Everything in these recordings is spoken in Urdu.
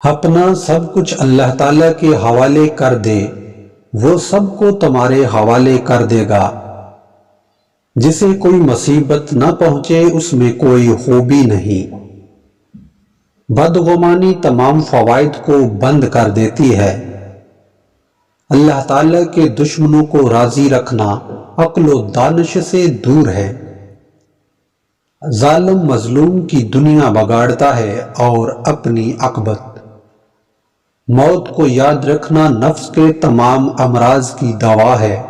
اپنا سب کچھ اللہ تعالیٰ کے حوالے کر دے، وہ سب کو تمہارے حوالے کر دے گا۔ جسے کوئی مصیبت نہ پہنچے اس میں کوئی خوبی نہیں۔ بدگمانی تمام فوائد کو بند کر دیتی ہے۔ اللہ تعالیٰ کے دشمنوں کو راضی رکھنا عقل و دانش سے دور ہے۔ ظالم مظلوم کی دنیا بگاڑتا ہے اور اپنی عاقبت۔ موت کو یاد رکھنا نفس کے تمام امراض کی دوا ہے۔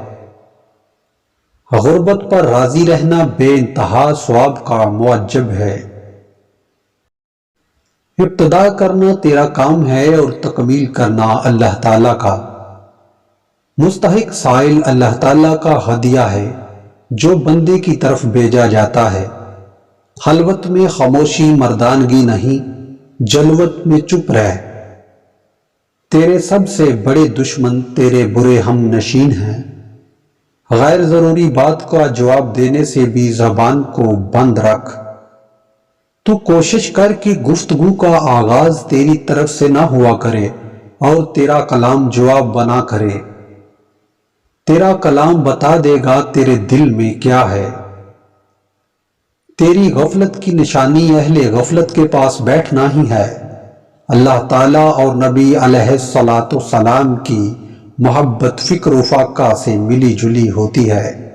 غربت پر راضی رہنا بے انتہا ثواب کا معجب ہے۔ ابتدا کرنا تیرا کام ہے اور تکمیل کرنا اللہ تعالیٰ کا۔ مستحق سائل اللہ تعالیٰ کا ہدیہ ہے جو بندے کی طرف بھیجا جاتا ہے۔ خلوت میں خاموشی مردانگی نہیں، جلوت میں چپ رہ۔ تیرے سب سے بڑے دشمن تیرے برے ہم نشین ہیں۔ غیر ضروری بات کا جواب دینے سے بھی زبان کو بند رکھ۔ تو کوشش کر کہ گفتگو کا آغاز تیری طرف سے نہ ہوا کرے اور تیرا کلام جواب بنا کرے۔ تیرا کلام بتا دے گا تیرے دل میں کیا ہے۔ تیری غفلت کی نشانی اہل غفلت کے پاس بیٹھنا ہی ہے۔ اللہ تعالیٰ اور نبی علیہ الصلاۃ والسلام کی محبت فکر و فاقہ سے ملی جلی ہوتی ہے۔